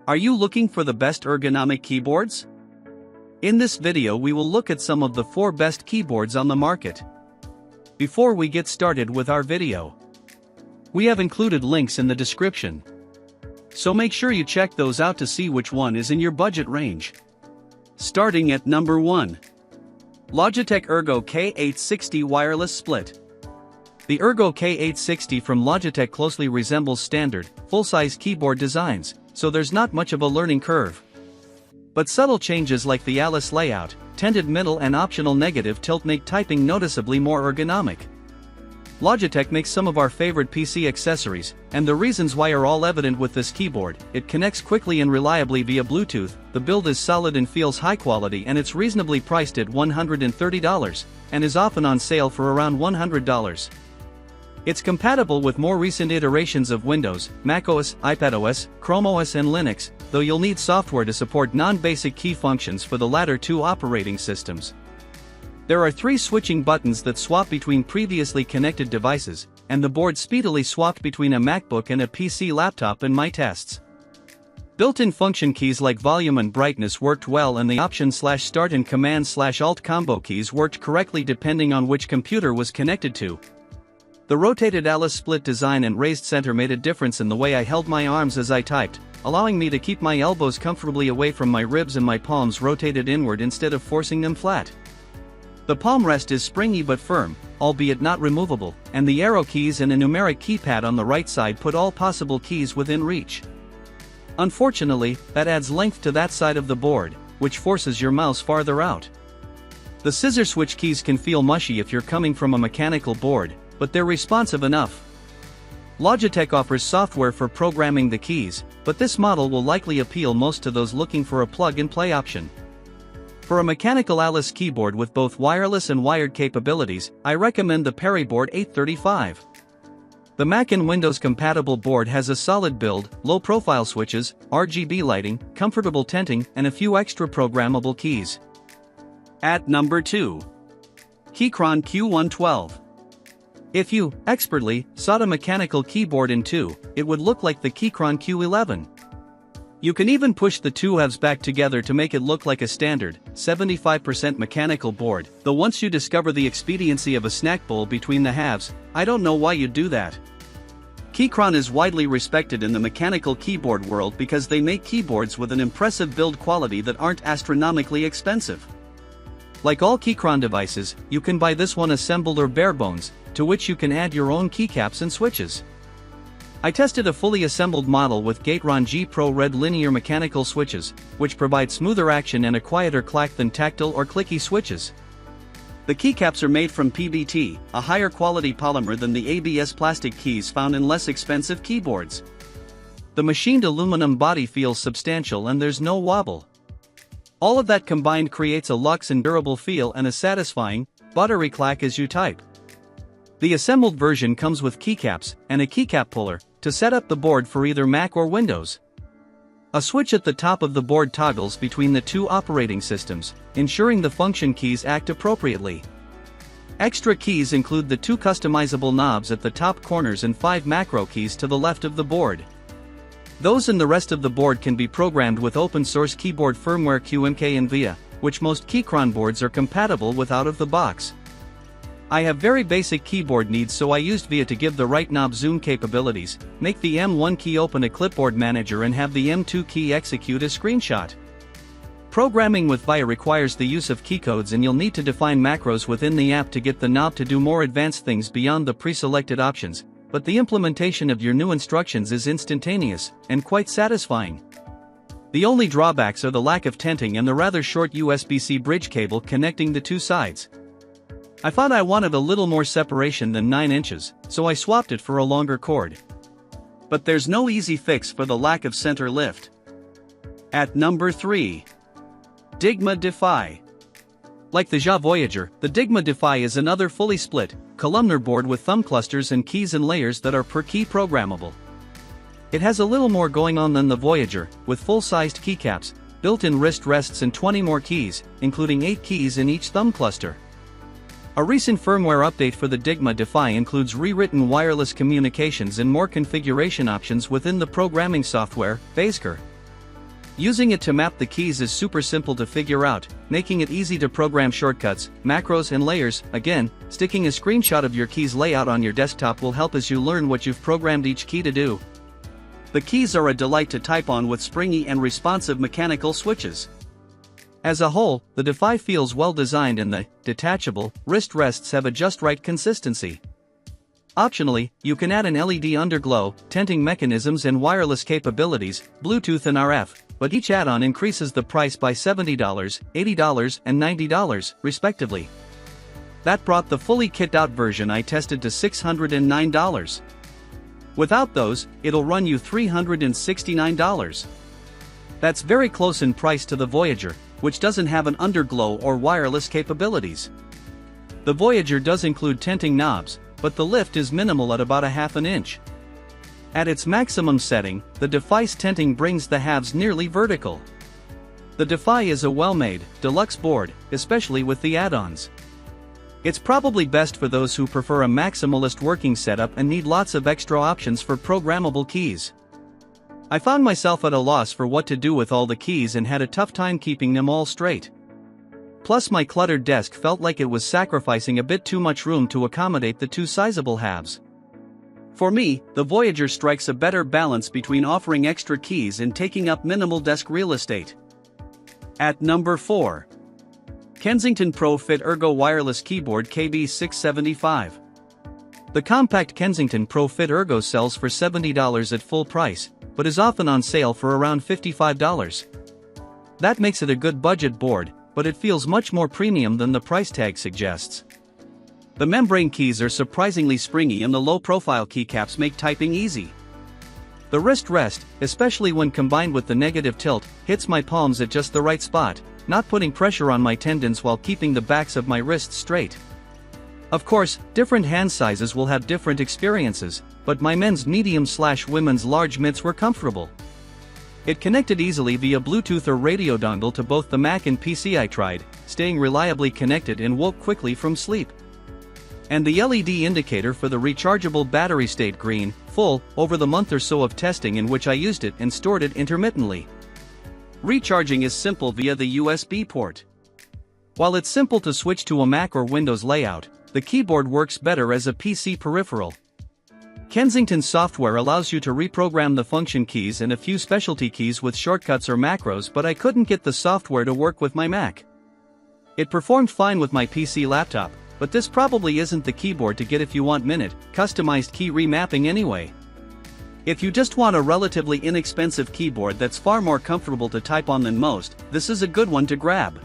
Are you looking for the best ergonomic keyboards? In this video we will look at some of the 4 best keyboards on the market. Before we get started with our video, we have included links in the description, so make sure you check those out to see which one is in your budget range. Starting at number 1. Logitech Ergo K860 Wireless Split. The Ergo K860 from Logitech closely resembles standard, full-size keyboard designs, so there's not much of a learning curve. But subtle changes like the Alice layout, tented middle and optional negative tilt make typing noticeably more ergonomic. Logitech makes some of our favorite PC accessories, and the reasons why are all evident with this keyboard. It connects quickly and reliably via Bluetooth, the build is solid and feels high quality, and it's reasonably priced at $130, and is often on sale for around $100. It's compatible with more recent iterations of Windows, macOS, iPadOS, ChromeOS and Linux, though you'll need software to support non-basic key functions for the latter 2 operating systems. There are 3 switching buttons that swap between previously connected devices, and the board speedily swapped between a MacBook and a PC laptop in my tests. Built-in function keys like volume and brightness worked well, and the Option/Start and Command/Alt combo keys worked correctly depending on which computer was connected to. The rotated Alice split design and raised center made a difference in the way I held my arms as I typed, allowing me to keep my elbows comfortably away from my ribs and my palms rotated inward instead of forcing them flat. The palm rest is springy but firm, albeit not removable, and the arrow keys and a numeric keypad on the right side put all possible keys within reach. Unfortunately, that adds length to that side of the board, which forces your mouse farther out. The scissor switch keys can feel mushy if you're coming from a mechanical board, but they're responsive enough. Logitech offers software for programming the keys, but this model will likely appeal most to those looking for a plug-and-play option. For a mechanical Alice keyboard with both wireless and wired capabilities, I recommend the Periboard 835. The Mac and Windows compatible board has a solid build, low-profile switches, RGB lighting, comfortable tenting, and a few extra programmable keys. At number 2. Keychron Q112. If you, expertly, sought a mechanical keyboard in 2, it would look like the Keychron Q11. You can even push the 2 halves back together to make it look like a standard, 75% mechanical board, though once you discover the expediency of a snack bowl between the halves, I don't know why you'd do that. Keychron is widely respected in the mechanical keyboard world because they make keyboards with an impressive build quality that aren't astronomically expensive. Like all Keychron devices, you can buy this one assembled or bare bones, to which you can add your own keycaps and switches. I tested a fully assembled model with Keychron G Pro Red linear mechanical switches, which provide smoother action and a quieter clack than tactile or clicky switches. The keycaps are made from PBT, a higher quality polymer than the ABS plastic keys found in less expensive keyboards. The machined aluminum body feels substantial and there's no wobble. All of that combined creates a luxe and durable feel and a satisfying, buttery clack as you type. The assembled version comes with keycaps and a keycap puller to set up the board for either Mac or Windows. A switch at the top of the board toggles between the 2 operating systems, ensuring the function keys act appropriately. Extra keys include the 2 customizable knobs at the top corners and 5 macro keys to the left of the board. Those in the rest of the board can be programmed with open-source keyboard firmware QMK and VIA, which most Keychron boards are compatible with out of the box. I have very basic keyboard needs, so I used VIA to give the right knob zoom capabilities, make the M1 key open a clipboard manager and have the M2 key execute a screenshot. Programming with VIA requires the use of keycodes, and you'll need to define macros within the app to get the knob to do more advanced things beyond the pre-selected options, but the implementation of your new instructions is instantaneous, and quite satisfying. The only drawbacks are the lack of tenting and the rather short USB-C bridge cable connecting the 2 sides. I thought I wanted a little more separation than 9 inches, so I swapped it for a longer cord. But there's no easy fix for the lack of center lift. At number 3. Dygma Defy. Like the Ja Voyager, the Dygma Defy is another fully split, columnar board with thumb clusters and keys and layers that are per key programmable. It has a little more going on than the Voyager, with full-sized keycaps, built-in wrist rests and 20 more keys, including 8 keys in each thumb cluster. A recent firmware update for the Dygma Defy includes rewritten wireless communications and more configuration options within the programming software, Phasecor. Using it to map the keys is super simple to figure out, making it easy to program shortcuts, macros and layers. Again, sticking a screenshot of your keys layout on your desktop will help as you learn what you've programmed each key to do. The keys are a delight to type on with springy and responsive mechanical switches. As a whole, the Defy feels well designed and the detachable wrist rests have a just right consistency. Optionally, you can add an LED underglow, tinting mechanisms and wireless capabilities, Bluetooth and RF, but each add-on increases the price by $70, $80 and $90, respectively. That brought the fully kitted-out version I tested to $609. Without those, it'll run you $369. That's very close in price to the Voyager, which doesn't have an underglow or wireless capabilities. The Voyager does include tinting knobs, but the lift is minimal at about a half an inch. At its maximum setting, the Defy's tinting brings the halves nearly vertical. The Defy is a well-made, deluxe board, especially with the add-ons. It's probably best for those who prefer a maximalist working setup and need lots of extra options for programmable keys. I found myself at a loss for what to do with all the keys and had a tough time keeping them all straight. Plus my cluttered desk felt like it was sacrificing a bit too much room to accommodate the two sizable halves. For me, the Voyager strikes a better balance between offering extra keys and taking up minimal desk real estate. At number 4. Kensington Pro Fit Ergo Wireless Keyboard KB675. The compact Kensington Pro Fit Ergo sells for $70 at full price, but is often on sale for around $55. That makes it a good budget board, but it feels much more premium than the price tag suggests. The membrane keys are surprisingly springy and the low-profile keycaps make typing easy. The wrist rest, especially when combined with the negative tilt, hits my palms at just the right spot, not putting pressure on my tendons while keeping the backs of my wrists straight. Of course, different hand sizes will have different experiences, but my men's medium/women's large mitts were comfortable. It connected easily via Bluetooth or radio dongle to both the Mac and PC I tried, staying reliably connected and woke quickly from sleep. And the LED indicator for the rechargeable battery stayed green, full, over the month or so of testing in which I used it and stored it intermittently. Recharging is simple via the USB port. While it's simple to switch to a Mac or Windows layout, the keyboard works better as a PC peripheral. Kensington software allows you to reprogram the function keys and a few specialty keys with shortcuts or macros, but I couldn't get the software to work with my Mac. It performed fine with my PC laptop, but this probably isn't the keyboard to get if you want customized key remapping anyway. If you just want a relatively inexpensive keyboard that's far more comfortable to type on than most, this is a good one to grab.